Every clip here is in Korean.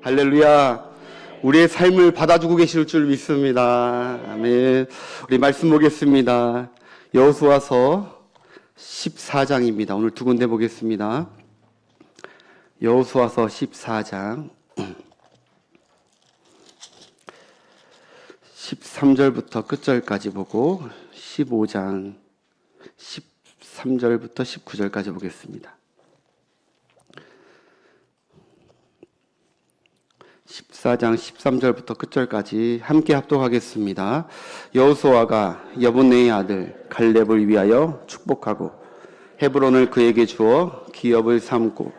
할렐루야. 우리의 삶을 받아주고 계실 줄 믿습니다. 아멘. 우리 말씀 보겠습니다. 여호수아서 14장입니다. 오늘 두 군데 보겠습니다. 여호수아서 14장 13절부터 끝절까지 보고 15장 13절부터 19절까지 보겠습니다. 14장 13절부터 끝절까지 함께 합독하겠습니다. 여호수아가 여분네의 아들 갈렙을 위하여 축복하고 헤브론을 그에게 주어 기업을 삼고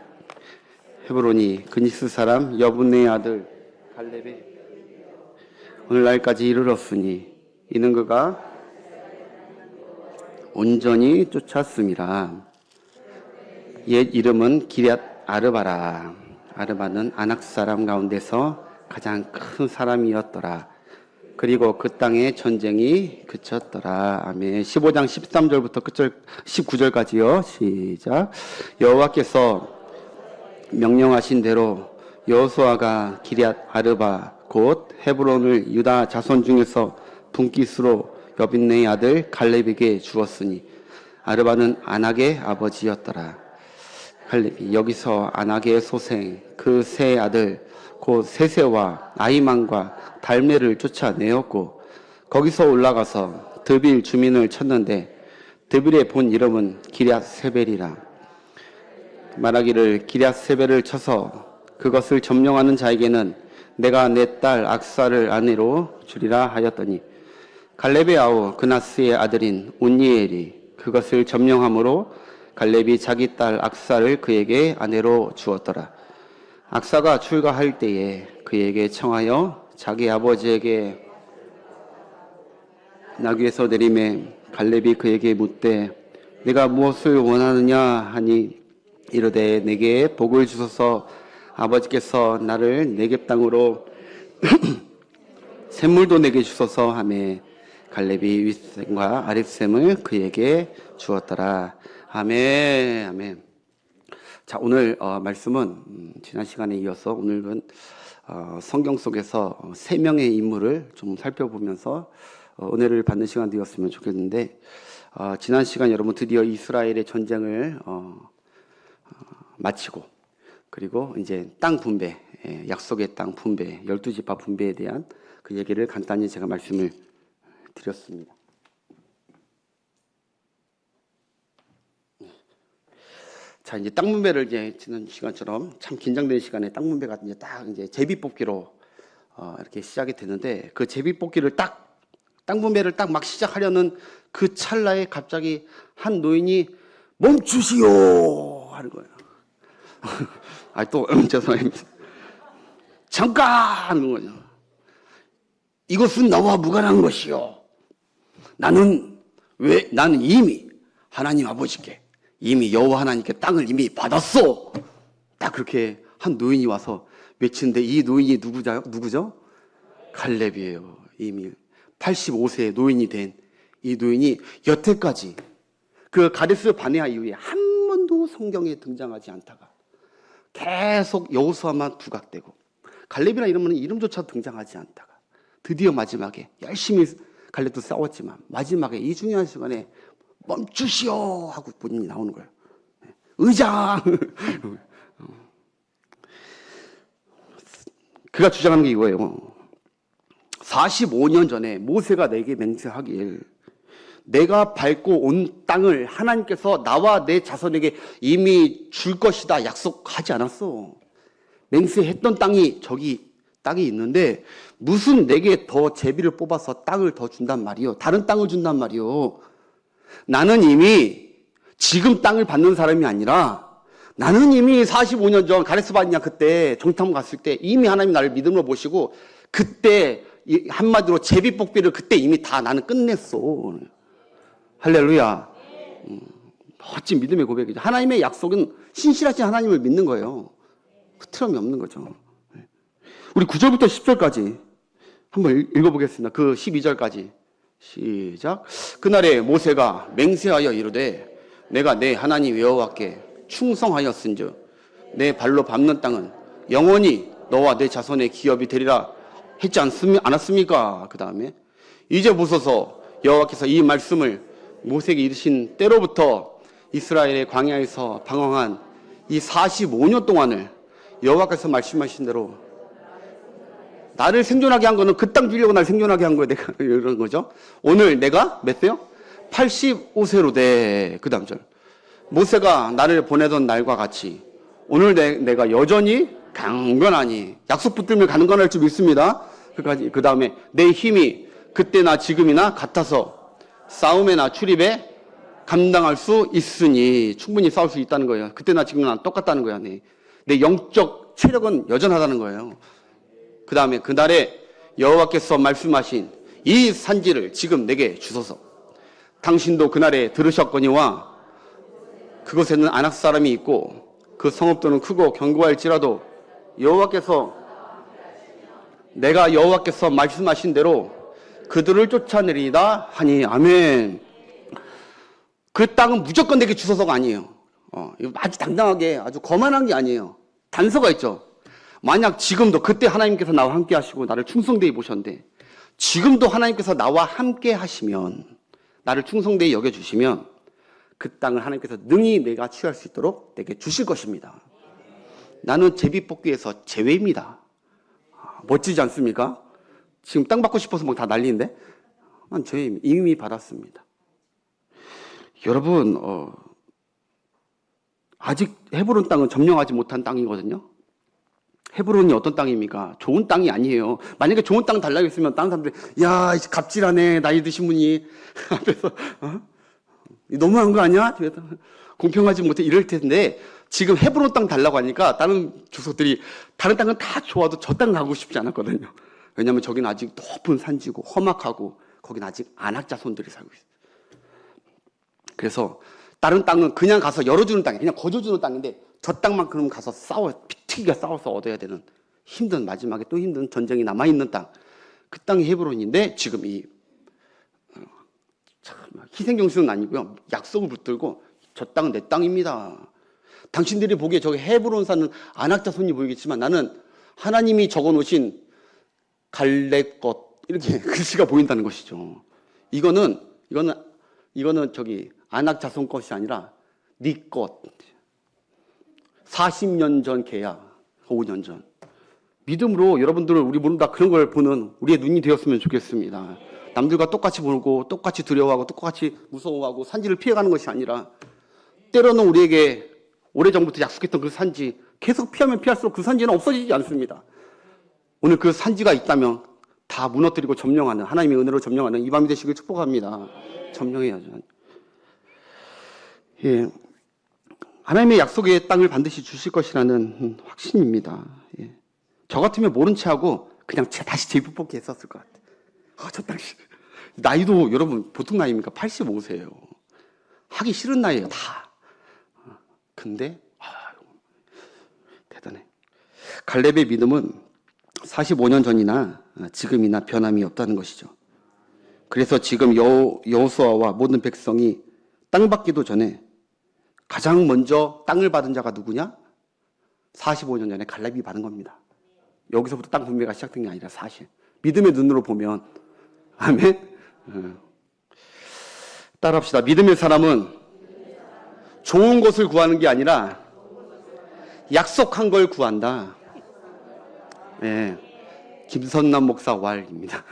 헤브론이 그니스 사람 여분네의 아들 갈렙의 오늘날까지 이르렀으니 이는 그가 온전히 쫓았음이라. 옛 이름은 기럇 아르바라. 아르바는 아낙 사람 가운데서 가장 큰 사람이었더라. 그리고 그 땅에 전쟁이 그쳤더라. 아멘. 15장 13절부터 끝절 19절까지요. 시작. 여호와께서 명령하신 대로 여호수아가 기럇 아르바 곧 헤브론을 유다 자손 중에서 분깃으로 여빈네의 아들 갈렙에게 주었으니 아르바는 아낙의 아버지였더라. 갈렙이 여기서 아낙의 소생 그 세 아들 곧 세세와 아이만과 달메를 쫓아내었고 거기서 올라가서 드빌 주민을 쳤는데 드빌의 본 이름은 기럇 세벨이라. 말하기를 기럇 세벨을 쳐서 그것을 점령하는 자에게는 내가 내 딸 악사를 아내로 주리라 하였더니 갈렙의 아우 그나스의 아들인 온니엘이 그것을 점령함으로 갈렙이 자기 딸 악사를 그에게 아내로 주었더라. 악사가 출가할 때에 그에게 청하여 자기 아버지에게 나귀에서 내리매 갈렙이 그에게 묻되 내가 무엇을 원하느냐 하니 이르되 내게 복을 주소서 아버지께서 나를 네겝 땅으로 샘물도 내게 주소서 하매 갈렙이 윗샘과 아랫샘을 그에게 주었더라. 아멘. 아멘. 자, 오늘 말씀은 지난 시간에 이어서 오늘은 성경 속에서 세 명의 인물을 좀 살펴보면서 은혜를 받는 시간 되었으면 좋겠는데 지난 시간 여러분 드디어 이스라엘의 전쟁을 마치고 그리고 이제 땅 분배, 약속의 땅 분배, 12지파 분배에 대한 그 얘기를 간단히 제가 말씀을 드렸습니다. 자, 이제 땅 분배를 이제 지난 시간처럼 참 긴장되는 시간에 땅 분배가 이제 딱 이제 제비 뽑기로 이렇게 시작이 됐는데 그 제비 뽑기를 딱 땅 분배를 딱 막 시작하려는 그 찰나에 갑자기 한 노인이 멈추시오 하는 거예요. 아, 또 죄송합니다. 잠깐 하는 거죠. 이것은 나와 무관한 것이요. 나는 이미 하나님 아버지께 이미 여호와 하나님께 땅을 이미 받았어. 딱 그렇게 한 노인이 와서 외치는데 이 노인이 누구죠? 갈렙이에요. 이미 85세의 노인이 된 이 노인이 여태까지 그 가데스 바네아 이후에 한 번도 성경에 등장하지 않다가 계속 여호수아만 부각되고 갈렙이라는 이름은 이름조차 등장하지 않다가 드디어 마지막에 열심히 갈렙도 싸웠지만 마지막에 이 중요한 시간에 멈추시오 하고 본인이 나오는 거예요. 의장! 그가 주장하는 게 이거예요. 45년 전에 모세가 내게 맹세하길 내가 밟고 온 땅을 하나님께서 나와 내 자손에게 이미 줄 것이다 약속하지 않았어. 맹세했던 땅이 저기 땅이 있는데 무슨 내게 더 제비를 뽑아서 땅을 더 준단 말이요. 다른 땅을 준단 말이요. 나는 이미 지금 땅을 받는 사람이 아니라 나는 이미 45년 전 가데스 바네아 그때 정탐 갔을 때 이미 하나님 나를 믿음으로 모시고 그때 한마디로 제비 뽑기를 그때 이미 다 나는 끝냈어. 할렐루야. 멋진 믿음의 고백이죠. 하나님의 약속은 신실하신 하나님을 믿는 거예요. 흐트럼이 없는 거죠. 우리 9절부터 10절까지 한번 읽어보겠습니다. 그 12절까지 시작. 그날에 모세가 맹세하여 이르되 내가 내 하나님 여호와께 충성하였은즉 내 발로 밟는 땅은 영원히 너와 내 자손의 기업이 되리라 했지 않았습니까? 그 다음에 이제 보소서 여호와께서 이 말씀을 모세에게 이르신 때로부터 이스라엘의 광야에서 방황한 이 45년 동안을 여호와께서 말씀하신 대로 나를 생존하게 한 거는 그 땅 주려고 나를 생존하게 한 거야. 내가 이런 거죠. 오늘 내가 몇 세요? 85세로 돼. 그 다음 절. 모세가 나를 보내던 날과 같이 오늘 내가 여전히 강건하니 약속 붙들며 강건할 줄 믿습니다. 그 다음에 내 힘이 그때나 지금이나 같아서 싸움에나 출입에 감당할 수 있으니 충분히 싸울 수 있다는 거예요. 그때나 지금이나 똑같다는 거야. 내 영적 체력은 여전하다는 거예요. 그 다음에 그날에 여호와께서 말씀하신 이 산지를 지금 내게 주소서. 당신도 그날에 들으셨거니와 그곳에는 아낙 사람이 있고 그 성읍들은 크고 견고할지라도 내가 여호와께서 말씀하신 대로 그들을 쫓아내리다 하니 아멘. 그 땅은 무조건 내게 주소서가 아니에요. 이거 아주 당당하게 아주 거만한 게 아니에요. 단서가 있죠. 만약 지금도 그때 하나님께서 나와 함께 하시고 나를 충성되이 보셨는데 지금도 하나님께서 나와 함께 하시면 나를 충성되이 여겨주시면 그 땅을 하나님께서 능히 내가 취할 수 있도록 내게 주실 것입니다. 나는 제비뽑기에서 제외입니다. 멋지지 않습니까? 지금 땅 받고 싶어서 막 다 난리인데 난 제외입니다. 이미 받았습니다. 여러분 아직 헤브론 땅은 점령하지 못한 땅이거든요. 헤브론이 어떤 땅입니까? 좋은 땅이 아니에요. 만약에 좋은 땅 달라고 했으면 다른 사람들이 야 갑질하네 나이 드신 분이 앞에서 너무한 거 아니야? 공평하지 못해 이럴 텐데 지금 헤브론 땅 달라고 하니까 다른 주석들이 다른 땅은 다 좋아도 저 땅 가고 싶지 않았거든요. 왜냐하면 저기는 아직 높은 산지고 험악하고 거긴 아직 아낙 자손들이 살고 있어요. 그래서 다른 땅은 그냥 가서 열어주는 땅이에요. 그냥 거저주는 땅인데 저 땅만큼 가서 피튀기가 싸워서 얻어야 되는 힘든 마지막에 또 힘든 전쟁이 남아있는 땅. 그 땅이 헤브론인데 지금 희생정신은 아니고요. 약속을 붙들고 저 땅은 내 땅입니다. 당신들이 보기에 저기 헤브론 사는 아낙 자손이 보이겠지만 나는 하나님이 적어놓으신 갈렙 것 이렇게 글씨가 보인다는 것이죠. 이거는 저기 아낙 자손 것이 아니라 네 것. 40년 전 계약, 5년 전. 믿음으로 여러분들은 우리 모두 다 그런 걸 보는 우리의 눈이 되었으면 좋겠습니다. 남들과 똑같이 보고 똑같이 두려워하고 똑같이 무서워하고 산지를 피해가는 것이 아니라 때로는 우리에게 오래전부터 약속했던 그 산지 계속 피하면 피할수록 그 산지는 없어지지 않습니다. 오늘 그 산지가 있다면 다 무너뜨리고 점령하는 하나님의 은혜로 점령하는 이 밤이 되시길 축복합니다. 점령해야죠. 예, 하나님의 약속의 땅을 반드시 주실 것이라는 확신입니다. 예. 저 같으면 모른 채 하고 그냥 다시 제비뽑기 했었을 것 같아요. 저 땅 나이도 여러분 보통 나이입니까? 85세예요. 하기 싫은 나이예요, 다. 근데 대단해. 갈렙의 믿음은 45년 전이나 지금이나 변함이 없다는 것이죠. 그래서 지금 여호수아와 모든 백성이 땅 받기도 전에 가장 먼저 땅을 받은 자가 누구냐? 45년 전에 갈렙이 받은 겁니다. 여기서부터 땅 분배가 시작된 게 아니라 사실. 믿음의 눈으로 보면 아멘. 따라합시다. 믿음의 사람은 좋은 것을 구하는 게 아니라 약속한 걸 구한다. 네. 김선남 목사 왈입니다.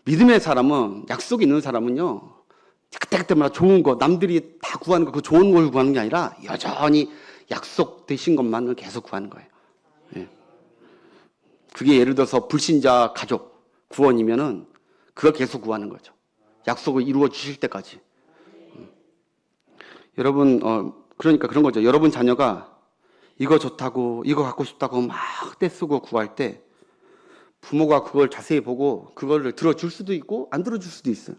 믿음의 사람은 약속이 있는 사람은요. 그때마다 좋은 거 남들이 다 구하는 거 그 좋은 걸 구하는 게 아니라 여전히 약속되신 것만을 계속 구하는 거예요. 네. 그게 예를 들어서 불신자 가족 구원이면은 그걸 계속 구하는 거죠. 약속을 이루어 주실 때까지. 여러분 그러니까 그런 거죠. 여러분 자녀가 이거 좋다고 이거 갖고 싶다고 막 떼쓰고 구할 때 부모가 그걸 자세히 보고 그걸 들어줄 수도 있고 안 들어줄 수도 있어요.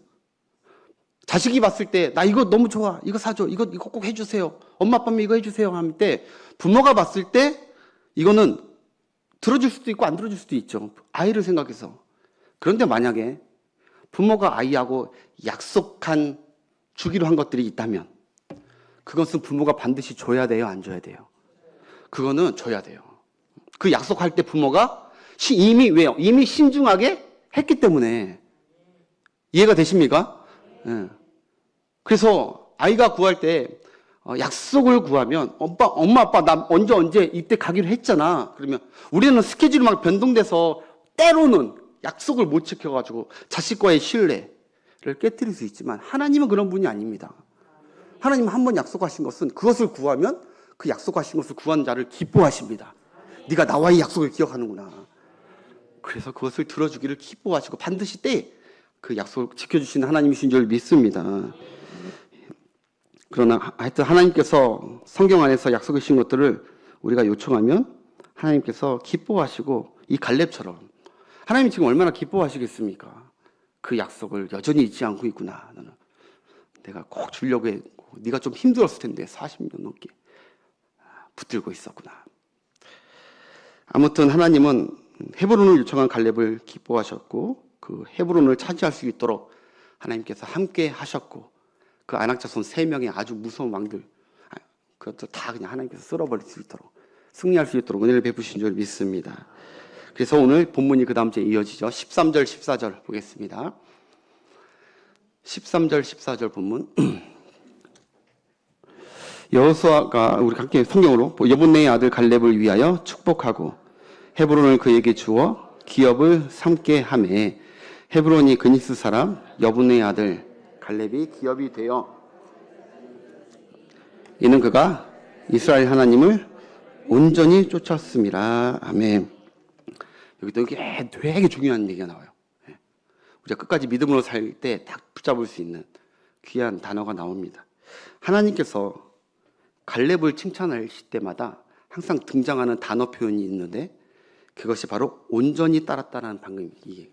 자식이 봤을 때 나 이거 너무 좋아 이거 사줘 이거 꼭 해주세요 엄마 아빠면 이거 해주세요 할 때 부모가 봤을 때 이거는 들어줄 수도 있고 안 들어줄 수도 있죠. 아이를 생각해서. 그런데 만약에 부모가 아이하고 약속한 주기로 한 것들이 있다면 그것은 부모가 반드시 줘야 돼요 안 줘야 돼요? 그거는 줘야 돼요. 그 약속할 때 부모가 이미 왜요? 이미 신중하게 했기 때문에. 이해가 되십니까? 예. 그래서 아이가 구할 때 약속을 구하면 엄마 아빠 나 언제 이때 가기로 했잖아. 그러면 우리는 스케줄이 막 변동돼서 때로는 약속을 못 지켜가지고 자식과의 신뢰를 깨뜨릴 수 있지만 하나님은 그런 분이 아닙니다. 하나님은 한 번 약속하신 것은 그것을 구하면 그 약속하신 것을 구한 자를 기뻐하십니다. 네가 나와의 약속을 기억하는구나. 그래서 그것을 들어주기를 기뻐하시고 반드시 때 그 약속을 지켜주시는 하나님이신 줄 믿습니다. 그러나 하여튼 하나님께서 성경 안에서 약속해 주신 것들을 우리가 요청하면 하나님께서 기뻐하시고 이 갈렙처럼 하나님이 지금 얼마나 기뻐하시겠습니까? 그 약속을 여전히 잊지 않고 있구나. 너는 내가 꼭 주려고 했고 네가 좀 힘들었을 텐데 40년 넘게 붙들고 있었구나. 아무튼 하나님은 헤브론을 요청한 갈렙을 기뻐하셨고 그 헤브론을 차지할 수 있도록 하나님께서 함께 하셨고 그 아낙 자손 3명의 아주 무서운 왕들 그것도 다 그냥 하나님께서 쓸어버릴 수 있도록 승리할 수 있도록 은혜를 베푸신 줄 믿습니다. 그래서 오늘 본문이 그 다음 주에 이어지죠. 13절 14절 보겠습니다. 13절 14절 본문 여호수아가 우리 함께 성경으로 여분네의 아들 갈렙을 위하여 축복하고 헤브론을 그에게 주어 기업을 삼게 하매 헤브론이 그니스 사람 여분네의 아들 갈렙이 기업이 되어 이는 그가 이스라엘 하나님을 온전히 쫓았습니다. 아멘. 여기도 되게 중요한 얘기가 나와요. 우리가 끝까지 믿음으로 살 때 딱 붙잡을 수 있는 귀한 단어가 나옵니다. 하나님께서 갈렙을 칭찬하실 때마다 항상 등장하는 단어 표현이 있는데 그것이 바로 온전히 따랐다라는 방금 이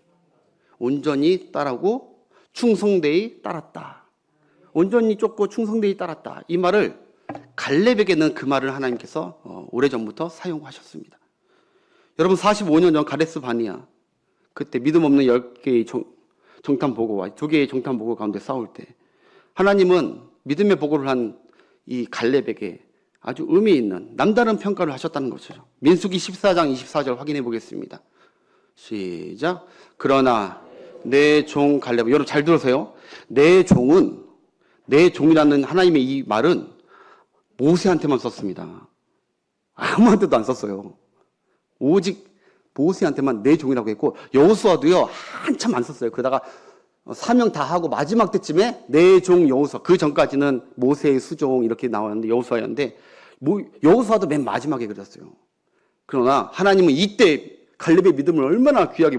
온전히 따르고 충성되이 따랐다. 온전히 쫓고 충성되이 따랐다. 이 말을 갈렙에게는 그 말을 하나님께서 오래전부터 사용하셨습니다. 여러분 45년 전 가데스 바니아 그때 믿음 없는 10개의 정탐 보고와 2개의 정탐 보고 가운데 싸울 때 하나님은 믿음의 보고를 한 이 갈렙에게 아주 의미 있는 남다른 평가를 하셨다는 것이죠. 민수기 14장 24절 확인해 보겠습니다. 시작. 그러나 내 종 갈렙 여러분 잘 들으세요. 내 종은 내 종이라는 하나님의 이 말은 모세한테만 썼습니다. 아무한테도 안 썼어요. 오직 모세한테만 내 종이라고 했고 여호수아도요 한참 안 썼어요. 그러다가 사명 다 하고 마지막 때쯤에 내 종 여호수아 그 전까지는 모세의 수종 이렇게 나왔는데 여호수아였는데 여호수아도 맨 마지막에 그랬어요. 그러나 하나님은 이때 갈렙의 믿음을 얼마나 귀하게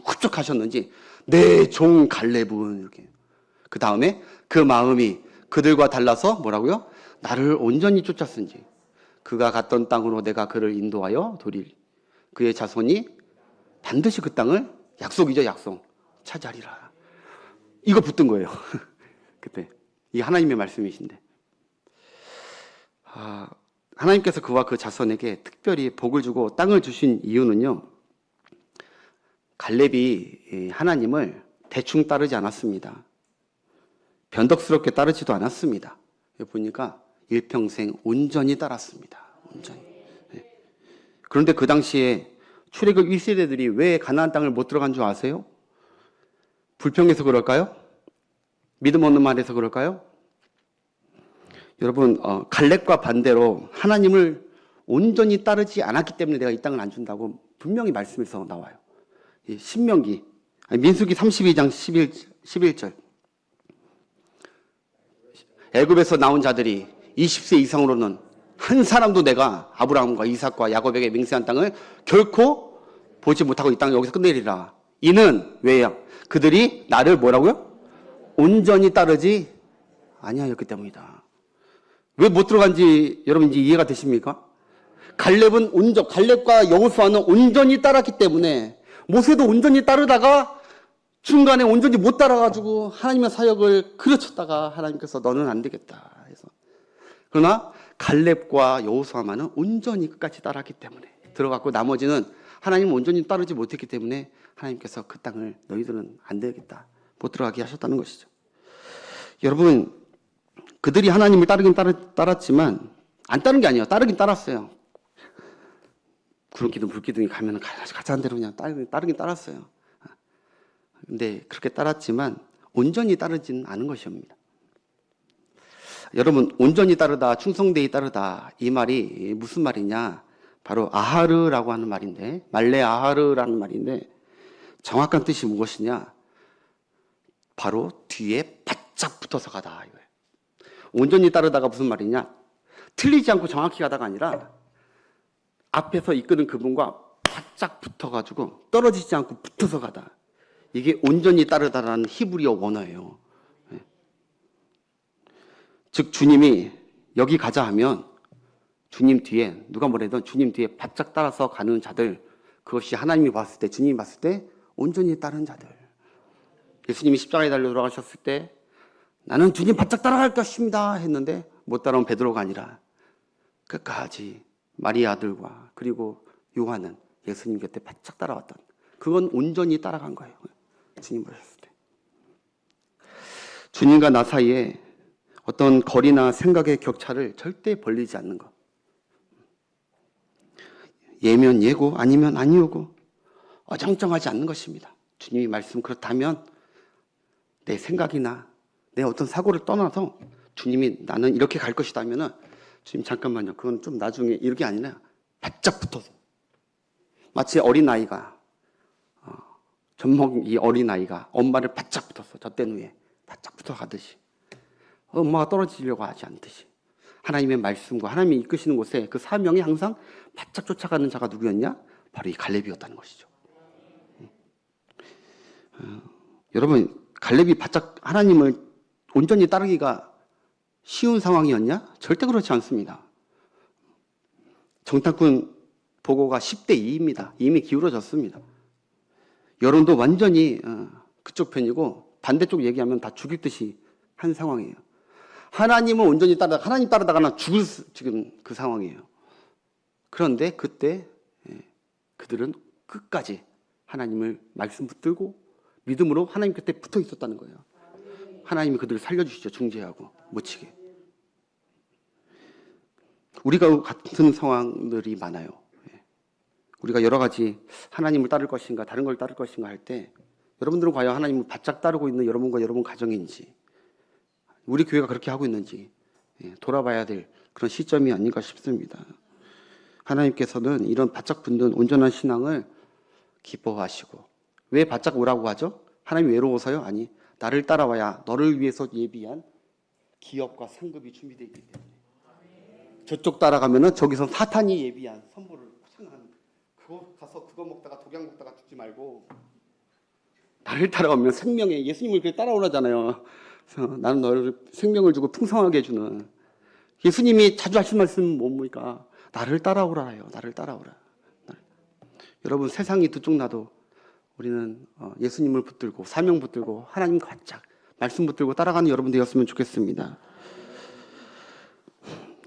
흡족하셨는지 내 종 갈렙은 이렇게 그 다음에 그 마음이 그들과 달라서 뭐라고요? 나를 온전히 쫓았은지 그가 갔던 땅으로 내가 그를 인도하여 도릴 그의 자손이 반드시 그 땅을 약속이죠 약속 차지하리라. 이거 붙든 거예요. 그때 이게 하나님의 말씀이신데 하나님께서 그와 그 자손에게 특별히 복을 주고 땅을 주신 이유는요. 갈렙이 하나님을 대충 따르지 않았습니다. 변덕스럽게 따르지도 않았습니다. 여기 보니까 일평생 온전히 따랐습니다. 온전히. 그런데 그 당시에 출애굽 1세대들이 왜 가나안 땅을 못 들어간 줄 아세요? 불평해서 그럴까요? 믿음 없는 말에서 그럴까요? 여러분 갈렙과 반대로 하나님을 온전히 따르지 않았기 때문에 내가 이 땅을 안 준다고 분명히 말씀에서 나와요. 신명기 민수기 32장 11절 애굽에서 나온 자들이 20세 이상으로는 한 사람도 내가 아브라함과 이삭과 야곱에게 맹세한 땅을 결코 보지 못하고 이 땅을 여기서 끝내리라. 이는 왜요? 그들이 나를 뭐라고요? 온전히 따르지 아니하였기 때문이다. 왜 못 들어간지 여러분 이제 이해가 되십니까? 갈렙과 여호수아는 온전히 따랐기 때문에 모세도 온전히 따르다가 중간에 온전히 못 따라가지고 하나님의 사역을 그르쳤다가 하나님께서 너는 안 되겠다 해서 그러나 갈렙과 여호수아만은 온전히 끝까지 따랐기 때문에 들어갔고 나머지는 하나님은 온전히 따르지 못했기 때문에 하나님께서 그 땅을 너희들은 안 되겠다 못 들어가게 하셨다는 것이죠. 여러분 그들이 하나님을 따르긴 따랐지만 안 따른 게 아니에요. 따르긴 따랐어요. 구름기둥 불기둥이 가면은 가자는 대로 그냥 따르긴 따랐어요. 근데 그렇게 따랐지만 온전히 따르지는 않은 것입니다. 여러분, 온전히 따르다, 충성되이 따르다, 이 말이 무슨 말이냐? 바로 아하르라고 하는 말인데, 말레 아하르라는 말인데, 정확한 뜻이 무엇이냐? 바로 뒤에 바짝 붙어서 가다 이거예요. 온전히 따르다가 무슨 말이냐? 틀리지 않고 정확히 가다가 아니라 앞에서 이끄는 그분과 바짝 붙어가지고 떨어지지 않고 붙어서 가다. 이게 온전히 따르다라는 히브리어 원어예요. 즉 주님이 여기 가자 하면 주님 뒤에 누가 뭐래든 주님 뒤에 바짝 따라서 가는 자들, 그것이 하나님이 봤을 때, 주님이 봤을 때 온전히 따른 자들. 예수님이 십자가에 달려 돌아가셨을 때 나는 주님 바짝 따라갈 것입니다 했는데 못 따라온 베드로가 아니라 끝까지 마리아 아들과 그리고 요한은 예수님 곁에 바짝 따라왔던, 그건 온전히 따라간 거예요. 주님 보셨을 때 주님과 나 사이에 어떤 거리나 생각의 격차를 절대 벌리지 않는 것. 예면 예고 아니면 아니오고 어정쩡하지 않는 것입니다. 주님이 말씀 그렇다면 내 생각이나 내 어떤 사고를 떠나서 주님이 나는 이렇게 갈 것이다 하면은 주님 잠깐만요, 그건 좀 나중에, 이렇게 아니라 바짝 붙어서, 마치 어린아이가 젖먹이 어린아이가 엄마를 바짝 붙어서 젖된 후에 바짝 붙어 가듯이, 엄마가 떨어지려고 하지 않듯이 하나님의 말씀과 하나님이 이끄시는 곳에 그 사명이 항상 바짝 쫓아가는 자가 누구였냐? 바로 이 갈렙이었다는 것이죠. 여러분, 갈렙이 바짝 하나님을 온전히 따르기가 쉬운 상황이었냐? 절대 그렇지 않습니다. 정탐꾼 보고가 10대 2입니다. 이미 기울어졌습니다. 여론도 완전히 그쪽 편이고 반대쪽 얘기하면 다 죽일 듯이 한 상황이에요. 하나님을 온전히 따르다가 하나님 따르다가는 죽을 지금 그 상황이에요. 그런데 그때 그들은 끝까지 하나님을 말씀 붙들고 믿음으로 하나님 곁에 붙어 있었다는 거예요. 하나님이 그들을 살려주시죠. 중재하고 묻히게. 우리가 같은 상황들이 많아요. 우리가 여러 가지 하나님을 따를 것인가 다른 걸 따를 것인가 할 때 여러분들은 과연 하나님을 바짝 따르고 있는 여러분과 여러분 가정인지, 우리 교회가 그렇게 하고 있는지 돌아봐야 될 그런 시점이 아닌가 싶습니다. 하나님께서는 이런 바짝 붙는 온전한 신앙을 기뻐하시고, 왜 바짝 오라고 하죠? 하나님이 외로워서요? 아니, 나를 따라와야 너를 위해서 예비한 기업과 상급이 준비되어 있기 때문에. 저쪽 따라가면은 저기서 사탄이 예비한 선물을 상한, 그거 가서 그거 먹다가 독약 먹다가 죽지 말고 나를 따라오면 생명에, 예수님을 그렇게 따라오라잖아요. 그래서 나는 너를 생명을 주고 풍성하게 해주는, 예수님이 자주 하신 말씀은 뭡니까? 나를 따라오라요. 나를 따라오라. 여러분, 세상이 들쭉나도 우리는 예수님을 붙들고 사명 붙들고 하나님 바짝 말씀 붙들고 따라가는 여러분 되었으면 좋겠습니다.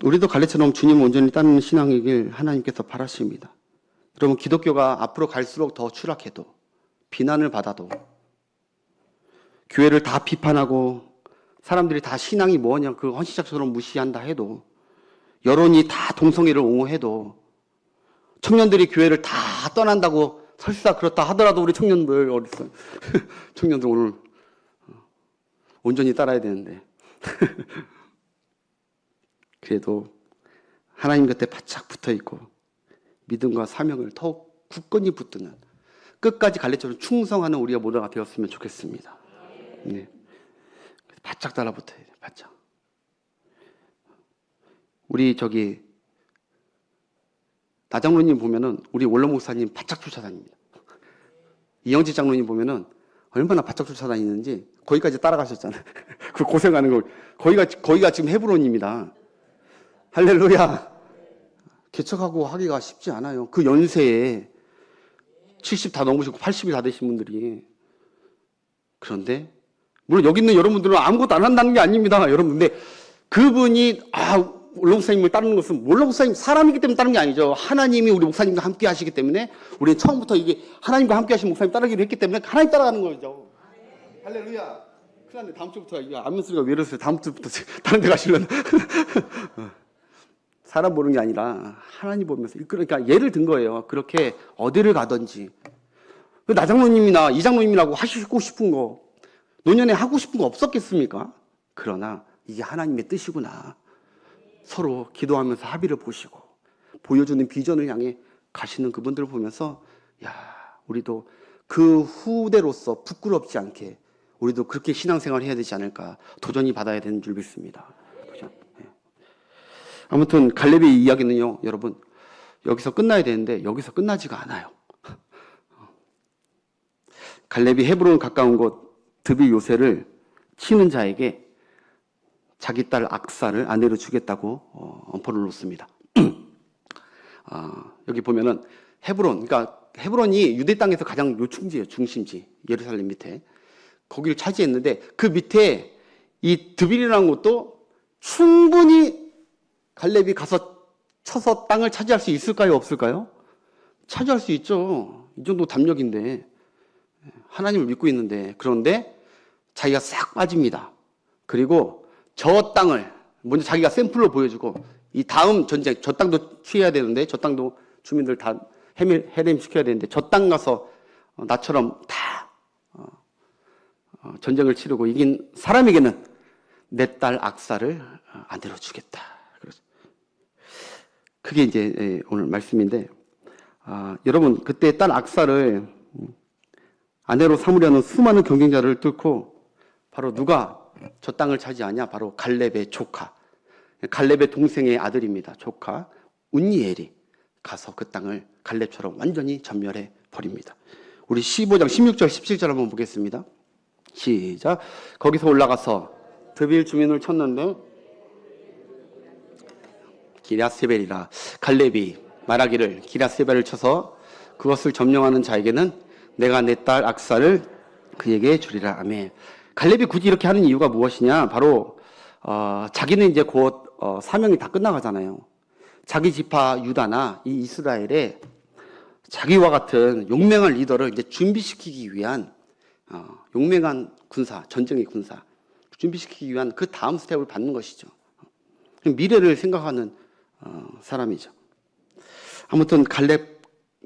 우리도 갈렙처럼 주님 온전히 따르는 신앙이길 하나님께서 바라십니다. 여러분, 기독교가 앞으로 갈수록 더 추락해도, 비난을 받아도, 교회를 다 비판하고 사람들이 다 신앙이 뭐냐 그 헌신작처럼 무시한다 해도, 여론이 다 동성애를 옹호해도, 청년들이 교회를 다 떠난다고 설사 그렇다 하더라도 우리 청년들 어딨어요? 청년들 오늘 온전히 따라야 되는데 그래도 하나님 곁에 바짝 붙어있고 믿음과 사명을 더욱 굳건히 붙드는, 끝까지 갈렙처럼 충성하는 우리가 모두가 되었으면 좋겠습니다. 네. 바짝 달라붙어야 돼. 바짝. 우리 나장로님 보면은 우리 원로 목사님 바짝 쫓아다닙니다. 이영지 장로님 보면은 얼마나 바짝 쫓아다니는지 거기까지 따라가셨잖아요. 그 고생하는 걸. 거기가 지금 헤브론입니다. 할렐루야. 개척하고 하기가 쉽지 않아요. 그 연세에 70 다 넘으시고 80이 다 되신 분들이. 그런데 물론 여기 있는 여러분들은 아무것도 안 한다는 게 아닙니다. 여러분, 근데 그분이 원로 목사님을 따르는 것은 원로 목사님 사람이기 때문에 따르는 게 아니죠. 하나님이 우리 목사님과 함께 하시기 때문에 우리는 처음부터 이게 하나님과 함께 하신 목사님 따르기로 했기 때문에 하나님 따라가는 거죠. 할렐루야. 큰일 났네. 다음 주부터 아멘 소리가 왜 이러세요? 다음 주부터 다른 데 가시려나. 사람 보는 게 아니라 하나님 보면서. 그러니까 예를 든 거예요. 그렇게 어디를 가든지 나장로님이나 이장로님이라고 하시고 싶은 거, 노년에 하고 싶은 거 없었겠습니까? 그러나 이게 하나님의 뜻이구나. 서로 기도하면서 합의를 보시고 보여주는 비전을 향해 가시는 그분들을 보면서, 야, 우리도 그 후대로서 부끄럽지 않게 우리도 그렇게 신앙생활을 해야 되지 않을까 도전이 받아야 되는 줄 믿습니다. 그죠? 네. 아무튼 갈렙의 이야기는요, 여러분, 여기서 끝나야 되는데 여기서 끝나지가 않아요. 갈렙이 헤브론 가까운 곳 드빌 요새를 치는 자에게 자기 딸 악사를 아내로 주겠다고 엄포를 놓습니다. 여기 보면은 헤브론, 그러니까 헤브론이 유대 땅에서 가장 요충지예요. 중심지, 예루살렘 밑에. 거기를 차지했는데 그 밑에 이 드빌이라는 곳도 충분히 갈렙이 가서 쳐서 땅을 차지할 수 있을까요? 없을까요? 차지할 수 있죠. 이 정도 담력인데, 하나님을 믿고 있는데. 그런데 자기가 싹 빠집니다. 그리고 저 땅을 먼저 자기가 샘플로 보여주고, 이 다음 전쟁, 저 땅도 취해야 되는데, 저 땅도 주민들 다 해림시켜야 되는데, 저 땅 가서 나처럼 다 전쟁을 치르고 이긴 사람에게는 내 딸 악사를 아내로 주겠다. 그게 이제 오늘 말씀인데, 여러분, 그때 딸 악사를 아내로 삼으려는 수많은 경쟁자를 뚫고 바로 누가 저 땅을 차지하냐? 바로 갈렙의 조카, 갈렙의 동생의 아들입니다. 조카 운니엘이 가서 그 땅을 갈렙처럼 완전히 전멸해 버립니다. 우리 15장 16절 17절 한번 보겠습니다. 시작. 거기서 올라가서 드빌 주민을 쳤는데 기랴세벨이라. 갈렙이 말하기를 기랴세벨을 쳐서 그것을 점령하는 자에게는 내가 내 딸 악사를 그에게 주리라. 아멘. 갈렙이 굳이 이렇게 하는 이유가 무엇이냐? 바로 자기는 이제 곧 사명이 다 끝나가잖아요. 자기 지파 유다나 이 이스라엘에 자기와 같은 용맹한 리더를 이제 준비시키기 위한 용맹한 군사, 전쟁의 군사 준비시키기 위한 그 다음 스텝을 받는 것이죠. 미래를 생각하는 사람이죠. 아무튼 갈렙,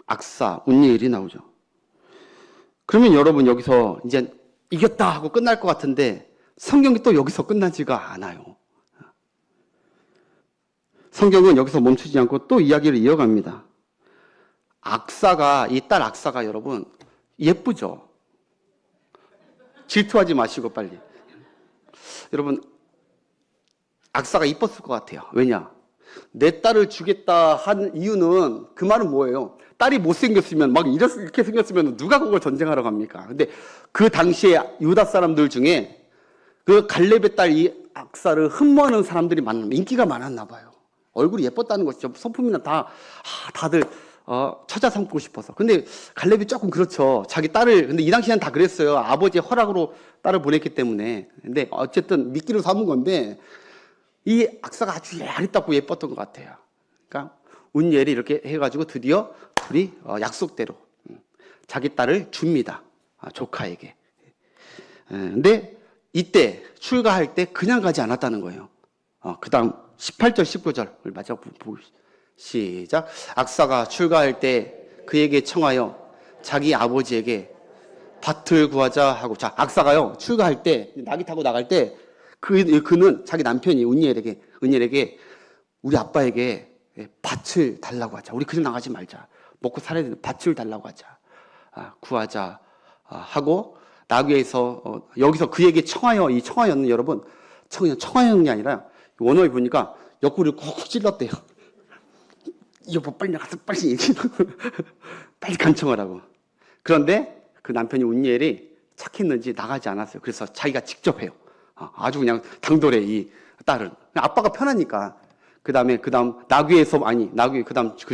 악사, 운니엘이 나오죠. 그러면 여러분, 여기서 이제 이겼다 하고 끝날 것 같은데 성경이 또 여기서 끝나지가 않아요. 성경은 여기서 멈추지 않고 또 이야기를 이어갑니다. 악사가, 이 딸 악사가 여러분 예쁘죠? 질투하지 마시고 빨리. 여러분, 악사가 이뻤을 것 같아요. 왜냐? 내 딸을 주겠다 한 이유는, 그 말은 뭐예요? 딸이 못생겼으면, 막 이렇게 생겼으면 누가 그걸 전쟁하러 갑니까? 근데 그 당시에 유다 사람들 중에 그 갈렙의 딸 이 악사를 흠모하는 사람들이 인기가 많았나 봐요. 얼굴이 예뻤다는 것이죠. 소품이나 다들 처자 삼고 싶어서. 근데 갈렙이 조금 그렇죠. 자기 딸을, 근데 이 당시에는 다 그랬어요. 아버지의 허락으로 딸을 보냈기 때문에. 근데 어쨌든 미끼로 삼은 건데, 이 악사가 아주 아리따고 예뻤던 것 같아요. 그러니까 운니엘이 이렇게 해가지고 드디어 둘이 약속대로 자기 딸을 줍니다. 조카에게. 근데 이때 출가할 때 그냥 가지 않았다는 거예요. 그 다음 18절 19절을 마저 보십시오. 시작. 악사가 출가할 때 그에게 청하여 자기 아버지에게 밭을 구하자 하고. 자, 악사가요 출가할 때, 나귀 타고 나갈 때 그는 자기 남편이 은니엘에게 우리 아빠에게 밭을 달라고 하자. 우리 그냥 나가지 말자. 먹고 살아야 되는 밭을 달라고 하자. 구하자 하고 나귀에서 여기서 그에게 청하여, 이 청하여는 여러분 청하여는 아니라 원어에 보니까 옆구리를 콕 찔렀대요. 여보 빨리 나가서 빨리 얘기해. 빨리 간청하라고. 그런데 그 남편이 운니엘이 착했는지 나가지 않았어요. 그래서 자기가 직접 해요. 아주 그냥 당돌해, 이 딸은. 아빠가 편하니까. 그 다음 그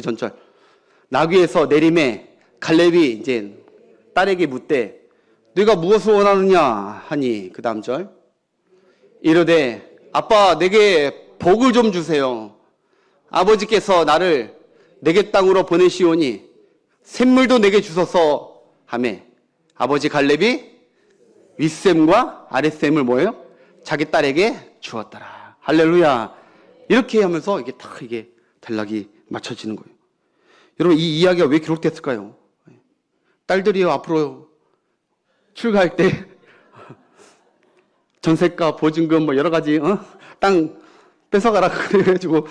전절. 나귀에서 내림에 갈렙이 이제 딸에게 묻되 네가 무엇을 원하느냐 하니, 그 다음 절. 이르되 아빠 내게 복을 좀 주세요. 아버지께서 나를 내게 땅으로 보내시오니 샘물도 내게 주소서 하매 아버지 갈렙이 윗샘과 아랫샘을 뭐예요? 자기 딸에게 주었더라. 할렐루야. 이렇게 하면서 이게 딱 이게 단락이 맞춰지는 거예요. 여러분, 이 이야기가 왜 기록됐을까요? 딸들이 앞으로 출가할 때 전세가, 보증금 뭐 여러 가지 땅 뺏어가라 그래가지고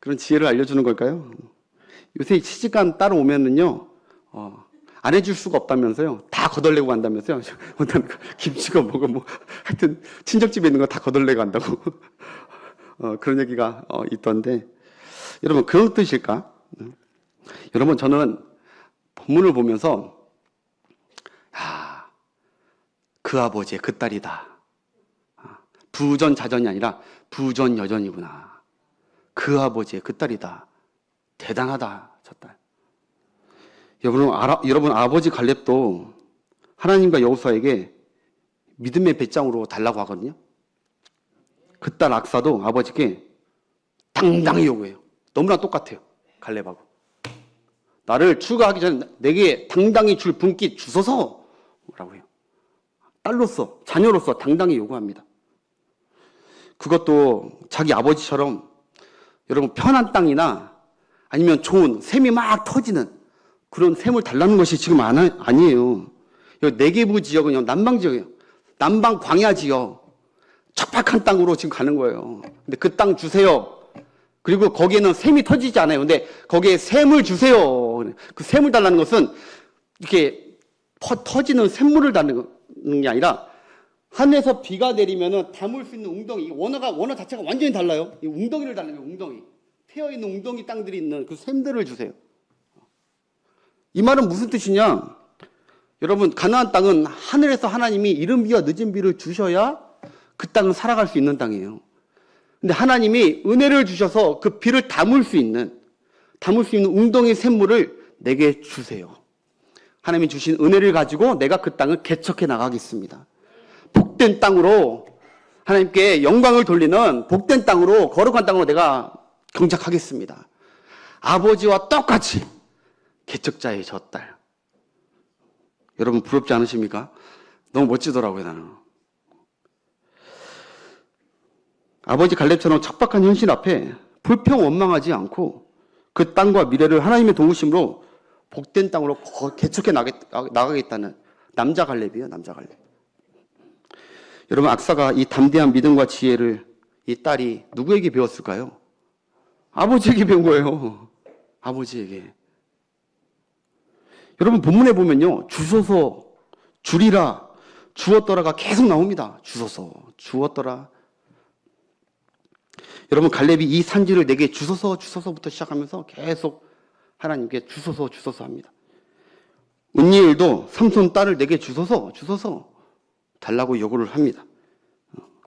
그런 지혜를 알려주는 걸까요? 요새 시집간 딸 오면은요 안 해줄 수가 없다면서요. 다 거덜내고 간다면서요. 김치가 뭐가 뭐 하여튼 친정집에 있는 거 다 거덜내고 간다고 그런 얘기가 있던데, 여러분 그런 뜻일까? 여러분, 저는 본문을 보면서 그 아버지의 그 딸이다. 부전자전이 아니라 부전여전이구나. 그 아버지의 그 딸이다. 대단하다, 저 딸. 여러분 아버지 갈렙도 하나님과 여호수아에게 믿음의 배짱으로 달라고 하거든요. 그 딸 악사도 아버지께 당당히 요구해요. 너무나 똑같아요, 갈렙하고. 나를 출가하기 전에 내게 당당히 줄 분깃 주소서 라고 해요. 딸로서, 자녀로서 당당히 요구합니다. 그것도 자기 아버지처럼 여러분 편한 땅이나 아니면 좋은 샘이 막 터지는 그런 샘을 달라는 것이 지금 아니에요. 네게부 지역은요, 남방 지역이에요. 남방 광야 지역. 척박한 땅으로 지금 가는 거예요. 근데 그 땅 주세요. 그리고 거기에는 샘이 터지지 않아요. 근데 거기에 샘을 주세요. 그 샘을 달라는 것은 이렇게 터지는 샘물을 달라는 게 아니라 하늘에서 비가 내리면은 담을 수 있는 웅덩이, 원어 자체가 완전히 달라요. 이 웅덩이를 달라는 거예요, 웅덩이. 패어있는 웅덩이 땅들이 있는 그 샘들을 주세요. 이 말은 무슨 뜻이냐? 여러분, 가나안 땅은 하늘에서 하나님이 이른 비와 늦은 비를 주셔야 그 땅은 살아갈 수 있는 땅이에요. 근데 하나님이 은혜를 주셔서 그 비를 담을 수 있는 웅덩이 샘물을 내게 주세요. 하나님이 주신 은혜를 가지고 내가 그 땅을 개척해 나가겠습니다. 복된 땅으로, 하나님께 영광을 돌리는 복된 땅으로, 거룩한 땅으로 내가 경작하겠습니다. 아버지와 똑같이 개척자의 저 딸. 여러분 부럽지 않으십니까? 너무 멋지더라고요, 나는. 아버지 갈렙처럼 척박한 현실 앞에 불평 원망하지 않고 그 땅과 미래를 하나님의 도우심으로 복된 땅으로 개척해 나가겠다는 남자 갈렙이에요, 남자 갈렙. 여러분, 악사가 이 담대한 믿음과 지혜를 이 딸이 누구에게 배웠을까요? 아버지에게 배운 거예요. 아버지에게. 여러분, 본문에 보면요, 주소서, 주리라, 주었더라가 계속 나옵니다. 주소서, 주었더라. 여러분, 갈렙이 이 산지를 내게 주소서부터 시작하면서 계속 하나님께 주소서 합니다. 은니엘도 삼손 딸을 내게 주소서 달라고 요구를 합니다.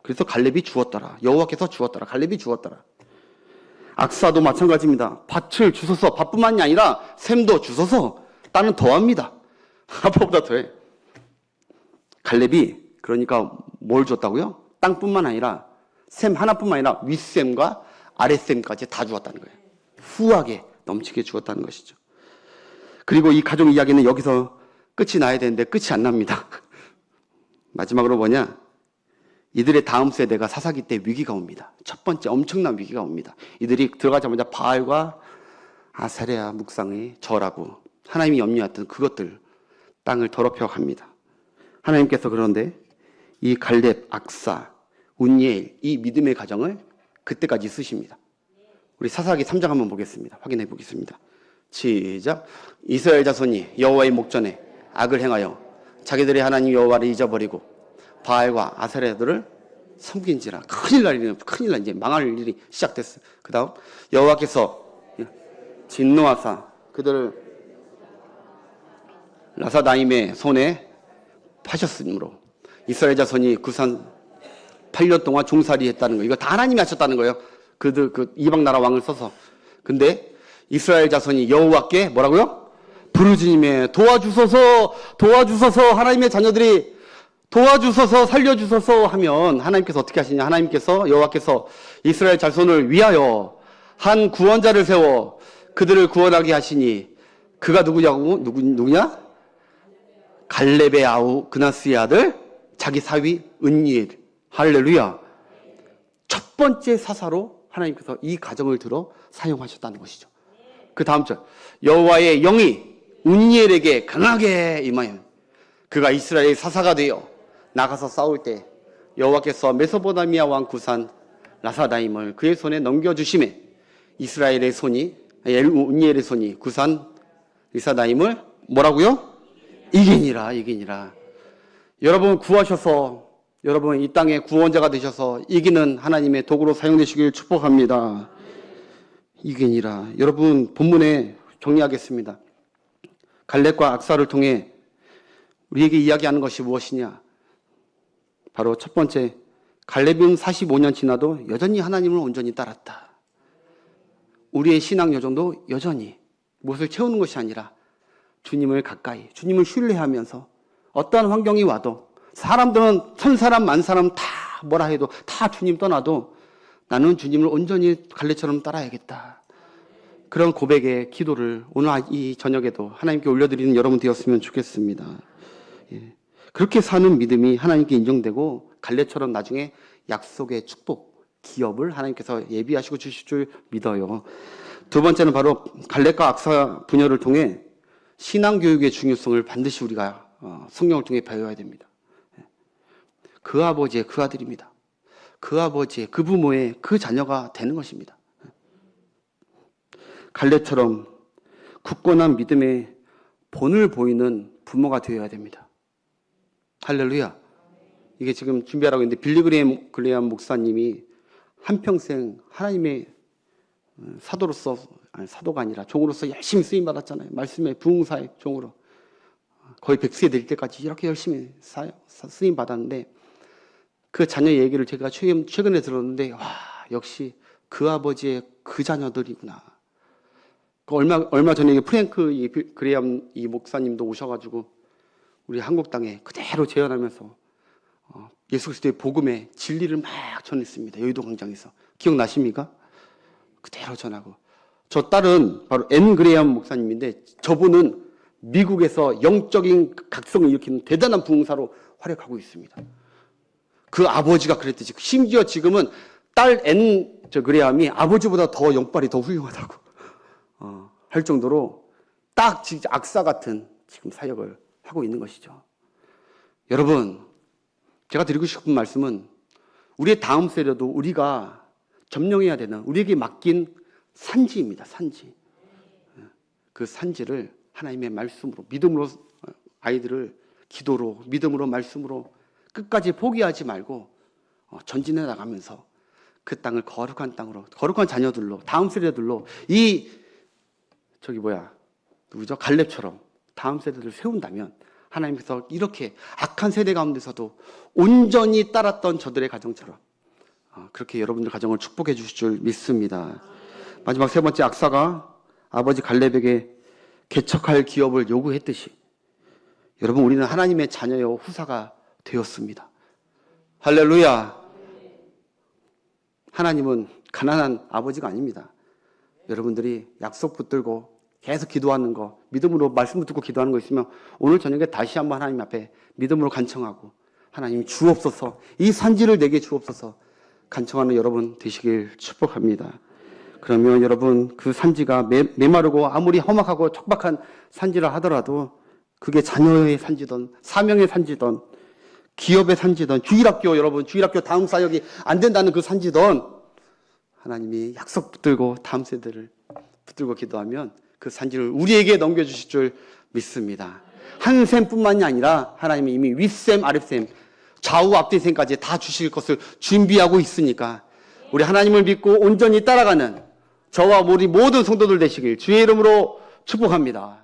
그래서 갈렙이 주었더라. 여호와께서 주었더라. 갈렙이 주었더라. 악사도 마찬가지입니다. 밭을 주소서, 밭뿐만이 아니라 샘도 주소서. 딸은 더합니다. 아빠보다 더해. 갈렙이 그러니까 뭘 줬다고요? 땅뿐만 아니라 샘 하나뿐만 아니라 윗샘과 아랫샘까지 다 주었다는 거예요. 후하게 넘치게 주었다는 것이죠. 그리고 이 가족 이야기는 여기서 끝이 나야 되는데 끝이 안 납니다. 마지막으로 뭐냐? 이들의 다음 세대가 사사기 때 위기가 옵니다. 첫 번째 엄청난 위기가 옵니다. 이들이 들어가자마자 바알과 아사레아 묵상에 절하고 하나님이 염려했던 그것들, 땅을 더럽혀 갑니다. 하나님께서 그런데 이 갈렙, 악사, 운니엘, 이 믿음의 가정을 그때까지 쓰십니다. 우리 사사기 3장 한번 보겠습니다. 확인해 보겠습니다. 시작. 이스라엘 자손이 여호와의 목전에 악을 행하여 자기들의 하나님 여호와를 잊어버리고 바알과 아세라들을 섬긴지라. 큰일 날 이제 망할 일이 시작됐어요. 그 다음 여호와께서 진노하사 그들을 라사다임의 손에 파셨으므로 이스라엘 자손이 그 산 8년 동안 종살이 했다는 거예요. 이거 다 하나님이 하셨다는 거예요. 그들 그 이방 나라 왕을 써서. 근데 이스라엘 자손이 여호와께 뭐라고요? 부르짖음에 도와주소서 하나님의 자녀들이 도와주소서 살려주소서 하면 하나님께서 어떻게 하시냐? 하나님께서 여호와께서 이스라엘 자손을 위하여 한 구원자를 세워 그들을 구원하게 하시니 그가 누구냐? 갈렙의 아우 그나스의 아들 자기 사위 은니엘. 할렐루야. 첫 번째 사사로 하나님께서 이 가정을 들어 사용하셨다는 것이죠. 그 다음 절, 여호와의 영이 운니엘에게 강하게 임하여 그가 이스라엘의 사사가 되어 나가서 싸울 때 여호와께서 메소포타미아 왕 구산 라사다임을 그의 손에 넘겨주심에 이스라엘의 손이 운니엘의 손이 구산 리사다임을 뭐라고요? 이기니라. 여러분 구하셔서 여러분 이 땅의 구원자가 되셔서 이기는 하나님의 도구로 사용되시길 축복합니다. 이기니라. 여러분 본문에 정리하겠습니다. 갈렙과 악사를 통해 우리에게 이야기하는 것이 무엇이냐? 바로 첫 번째, 갈렙은 45년 지나도 여전히 하나님을 온전히 따랐다. 우리의 신앙 여정도 여전히 무엇을 채우는 것이 아니라 주님을 가까이, 주님을 신뢰하면서 어떠한 환경이 와도 사람들은 천사람 만사람 다 뭐라 해도 다 주님 떠나도 나는 주님을 온전히 갈렙처럼 따라야겠다. 그런 고백의 기도를 오늘 이 저녁에도 하나님께 올려드리는 여러분 되었으면 좋겠습니다. 예. 그렇게 사는 믿음이 하나님께 인정되고 갈렙처럼 나중에 약속의 축복, 기업을 하나님께서 예비하시고 주실 줄 믿어요. 두 번째는 바로 갈렙과 악사 분열을 통해 신앙교육의 중요성을 반드시 우리가 성경을 통해 배워야 됩니다. 그 아버지의 그 아들입니다. 그 아버지의 그 부모의 그 자녀가 되는 것입니다. 갈렙처럼 굳건한 믿음의 본을 보이는 부모가 되어야 됩니다. 할렐루야. 이게 지금 준비하라고 했는데 빌리 그레이엄 목사님이 한평생 하나님의 사도로서, 아니 사도가 아니라 종으로서 열심히 쓰임 받았잖아요. 말씀의 부흥사의 종으로 거의 100세 될 때까지 이렇게 열심히 쓰임 받았는데 그 자녀 얘기를 제가 최근에 들었는데 와, 역시 그 아버지의 그 자녀들이구나. 얼마 전에 프랭크 그레이엄 이 목사님도 오셔가지고 우리 한국 땅에 그대로 재현하면서 예수 그리스도의 복음의 진리를 막 전했습니다. 여의도 광장에서. 기억나십니까? 그대로 전하고. 저 딸은 바로 앤 그레이엄 목사님인데 저분은 미국에서 영적인 각성을 일으키는 대단한 부흥사로 활약하고 있습니다. 그 아버지가 그랬듯이 심지어 지금은 딸 앤 그레이엄이 아버지보다 더 영빨이 더 훌륭하다고 할 정도로 딱 진짜 악사 같은 지금 사역을 하고 있는 것이죠. 여러분, 제가 드리고 싶은 말씀은 우리의 다음 세대도 우리가 점령해야 되는 우리에게 맡긴 산지입니다. 산지. 그 산지를 하나님의 말씀으로 믿음으로 아이들을 기도로 믿음으로 말씀으로 끝까지 포기하지 말고 전진해 나가면서 그 땅을 거룩한 땅으로 거룩한 자녀들로 다음 세대들로 누구죠? 갈렙처럼 다음 세대들을 세운다면 하나님께서 이렇게 악한 세대 가운데서도 온전히 따랐던 저들의 가정처럼 그렇게 여러분들 가정을 축복해 주실 줄 믿습니다. 마지막 세 번째, 악사가 아버지 갈렙에게 개척할 기업을 요구했듯이 여러분 우리는 하나님의 자녀요 후사가 되었습니다. 할렐루야. 하나님은 가난한 아버지가 아닙니다. 여러분들이 약속 붙들고 계속 기도하는 거, 믿음으로 말씀 붙들고 기도하는 거 있으면 오늘 저녁에 다시 한번 하나님 앞에 믿음으로 간청하고 하나님 주옵소서, 이 산지를 내게 주옵소서 간청하는 여러분 되시길 축복합니다. 그러면 여러분 그 산지가 메마르고 아무리 험악하고 척박한 산지라 하더라도 그게 자녀의 산지든 사명의 산지든 기업의 산지든 주일학교, 여러분 주일학교 다음 사역이 안 된다는 그 산지든 하나님이 약속 붙들고 다음 세대를 붙들고 기도하면 그 산지를 우리에게 넘겨주실 줄 믿습니다. 한 셈뿐만이 아니라 하나님이 이미 윗셈 아랫셈 좌우 앞뒤 셈까지 다 주실 것을 준비하고 있으니까 우리 하나님을 믿고 온전히 따라가는 저와 우리 모든 성도들 되시길 주의 이름으로 축복합니다.